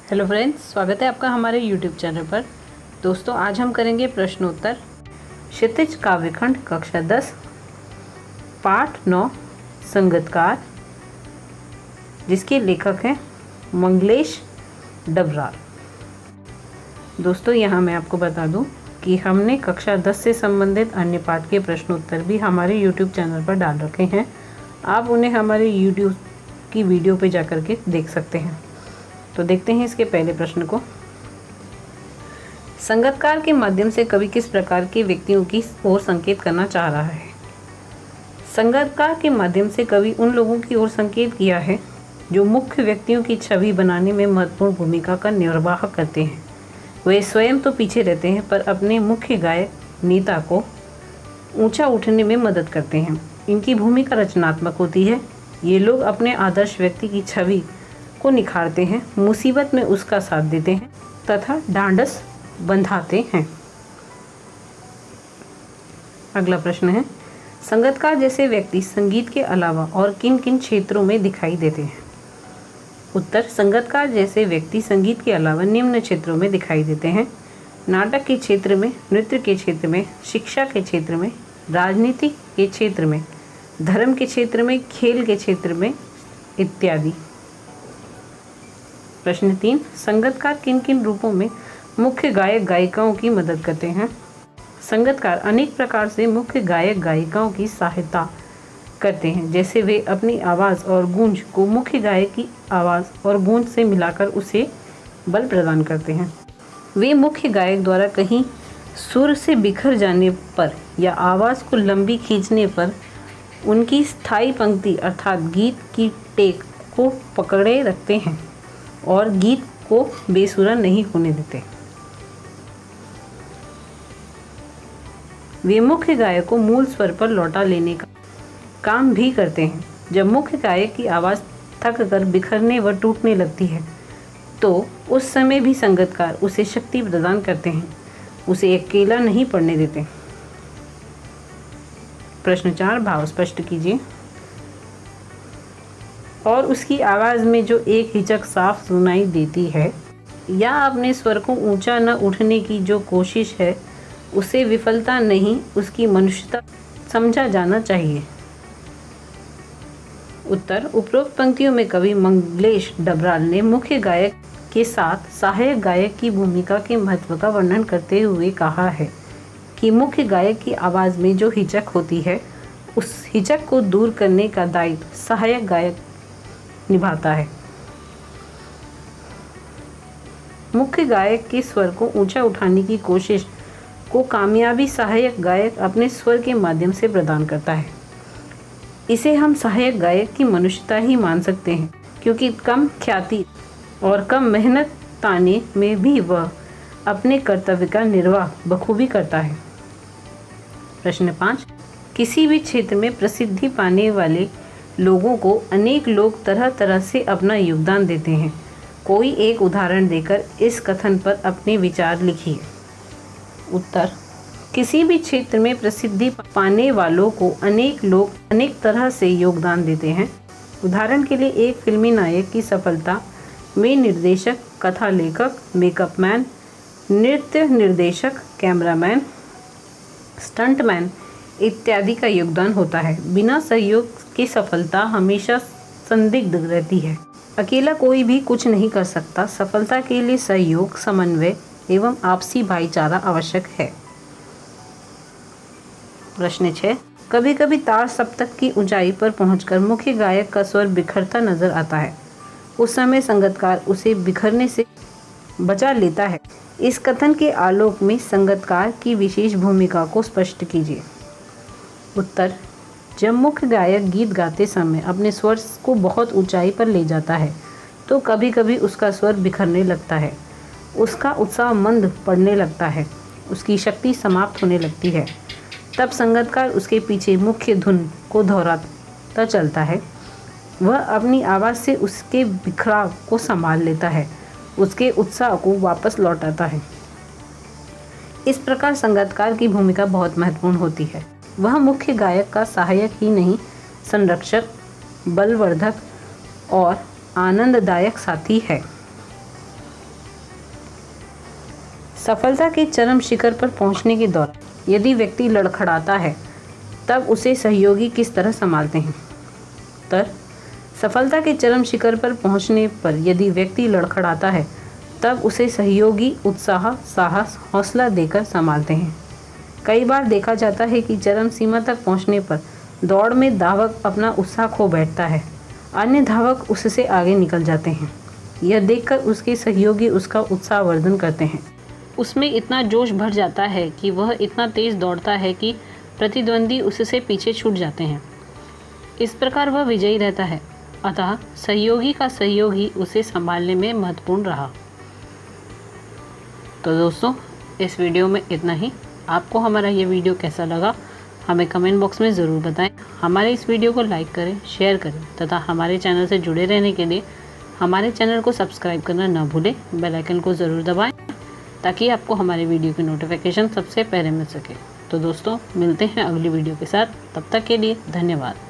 Hello friends, स्वागत है आपका हमारे यूट्यूब चैनल पर। दोस्तों, आज हम करेंगे प्रश्नोत्तर क्षितिज काव्यखंड कक्षा 10 पाठ 9 संगतकार, जिसके लेखक हैं मंगलेश डबराल। दोस्तों, यहाँ मैं आपको बता दूँ कि हमने कक्षा 10 से संबंधित अन्य पाठ के प्रश्नोत्तर भी हमारे यूट्यूब चैनल पर डाल रखे हैं। आप उन्हें हमारे यूट्यूब की वीडियो पे जाकर के देख सकते हैं। तो देखते हैं इसके पहले प्रश्न को। संगतकार के माध्यम से कवि किस प्रकार के व्यक्तियों की ओर संकेत करना चाह रहा है? संगतकार के माध्यम से कवि उन लोगों की ओर संकेत किया है जो मुख्य व्यक्तियों की छवि बनाने में महत्वपूर्ण भूमिका का निर्वाह करते हैं। वे स्वयं तो पीछे रहते हैं, पर अपने मुख्य गायक नेता को ऊंचा उठने में मदद करते हैं। इनकी भूमिका रचनात्मक होती है। ये लोग अपने आदर्श व्यक्ति की छवि को निखारते हैं, मुसीबत में उसका साथ देते हैं तथा ढांढस बंधाते हैं। अगला प्रश्न है, संगतकार जैसे व्यक्ति संगीत के अलावा और किन किन क्षेत्रों में दिखाई देते हैं? उत्तर, संगतकार जैसे व्यक्ति संगीत के अलावा निम्न क्षेत्रों में दिखाई देते हैं: नाटक के क्षेत्र में, नृत्य के क्षेत्र में, शिक्षा के क्षेत्र में, राजनीति के क्षेत्र में, धर्म के क्षेत्र में, खेल के क्षेत्र में इत्यादि। प्रश्न 3, संगतकार किन किन रूपों में मुख्य गायक गायिकाओं की मदद करते हैं? संगतकार अनेक प्रकार से मुख्य गायक गायिकाओं की सहायता करते हैं। जैसे वे अपनी आवाज़ और गूंज को मुख्य गायक की आवाज़ और गूंज से मिलाकर उसे बल प्रदान करते हैं। वे मुख्य गायक द्वारा कहीं सुर से बिखर जाने पर या आवाज़ को लंबी खींचने पर उनकी स्थायी पंक्ति अर्थात गीत की टेक को पकड़े रखते हैं और गीत को बेसुरा नहीं होने देते। वे मुख्य गायक को मूल स्वर पर लौटा लेने का काम भी करते हैं। जब मुख्य गायक की आवाज़ थक कर बिखरने व टूटने लगती है तो उस समय भी संगतकार उसे शक्ति प्रदान करते हैं, उसे अकेला नहीं पड़ने देते। प्रश्न 4, भाव स्पष्ट कीजिए। और उसकी आवाज़ में जो एक हिचक साफ सुनाई देती है या अपने स्वर को ऊंचा न उठने की जो कोशिश है, उसे विफलता नहीं, उसकी मनुष्यता समझा जाना चाहिए। उत्तर, उपरोक्त पंक्तियों में कवि मंगलेश डबराल ने मुख्य गायक के साथ सहायक गायक की भूमिका के महत्व का वर्णन करते हुए कहा है कि मुख्य गायक की आवाज़ में जो हिचक होती है, उस हिचक को दूर करने का दायित्व सहायक गायक निभाता है। मुख्य गायक के स्वर को ऊंचा उठाने की कोशिश को कामयाबी सहायक गायक अपने स्वर के माध्यम से प्रदान करता है। इसे हम सहायक गायक की मनुष्यता ही मान सकते हैं, क्योंकि कम ख्याति और कम मेहनत ताने में भी वह अपने कर्तव्य का निर्वाह बखूबी करता है। प्रश्न 5, किसी भी क्षेत्र में प्रसिद्धि पाने वाले लोगों को अनेक लोग तरह तरह से अपना योगदान देते हैं। कोई एक उदाहरण देकर इस कथन पर अपने विचार लिखिए। उत्तर, किसी भी क्षेत्र में प्रसिद्धि पाने वालों को अनेक लोग अनेक तरह से योगदान देते हैं। उदाहरण के लिए, एक फिल्मी नायक की सफलता में निर्देशक, कथा लेखक, मेकअप मैन, नृत्य निर्देशक, कैमरामैन, स्टंटमैन इत्यादि का योगदान होता है। बिना सहयोग की सफलता हमेशा संदिग्ध रहती है। अकेला कोई भी कुछ नहीं कर सकता। सफलता के लिए सहयोग, समन्वय एवं आपसी भाईचारा आवश्यक है। प्रश्न 6, कभी कभी तार सप्तक की ऊंचाई पर पहुंचकर मुख्य गायक का स्वर बिखरता नजर आता है। उस समय संगतकार उसे बिखरने से बचा लेता है। इस कथन के आलोक में संगतकार की विशेष भूमिका को स्पष्ट कीजिए। उत्तर, जब मुख्य गायक गीत गाते समय अपने स्वर को बहुत ऊंचाई पर ले जाता है तो कभी कभी उसका स्वर बिखरने लगता है, उसका उत्साह मंद पड़ने लगता है, उसकी शक्ति समाप्त होने लगती है। तब संगतकार उसके पीछे मुख्य धुन को दोहराता चलता है। वह अपनी आवाज़ से उसके बिखराव को संभाल लेता है, उसके उत्साह को वापस लौटाता है। इस प्रकार संगतकार की भूमिका बहुत महत्वपूर्ण होती है। वह मुख्य गायक का सहायक ही नहीं, संरक्षक, बलवर्धक और आनंददायक साथी है। सफलता के चरम शिखर पर पहुंचने के दौरान यदि व्यक्ति लड़खड़ाता है तब उसे सहयोगी किस तरह संभालते हैं? उत्तर, सफलता के चरम शिखर पर पहुंचने पर यदि व्यक्ति लड़खड़ाता है तब उसे सहयोगी उत्साह, साहस, हौसला देकर संभालते हैं। कई बार देखा जाता है कि चरम सीमा तक पहुंचने पर दौड़ में धावक अपना उत्साह खो बैठता है, अन्य धावक उससे आगे निकल जाते हैं। यह देखकर उसके सहयोगी उसका उत्साहवर्धन करते हैं। उसमें इतना जोश भर जाता है कि वह इतना तेज दौड़ता है कि प्रतिद्वंदी उससे पीछे छूट जाते हैं। इस प्रकार वह विजयी रहता है। अतः सहयोगी का सहयोग ही उसे संभालने में महत्वपूर्ण रहा। तो दोस्तों, इस वीडियो में इतना ही। आपको हमारा ये वीडियो कैसा लगा हमें कमेंट बॉक्स में ज़रूर बताएं। हमारे इस वीडियो को लाइक करें, शेयर करें तथा हमारे चैनल से जुड़े रहने के लिए हमारे चैनल को सब्सक्राइब करना न भूलें। बेल आइकन को ज़रूर दबाएं ताकि आपको हमारे वीडियो की नोटिफिकेशन सबसे पहले मिल सके। तो दोस्तों, मिलते हैं अगली वीडियो के साथ। तब तक के लिए धन्यवाद।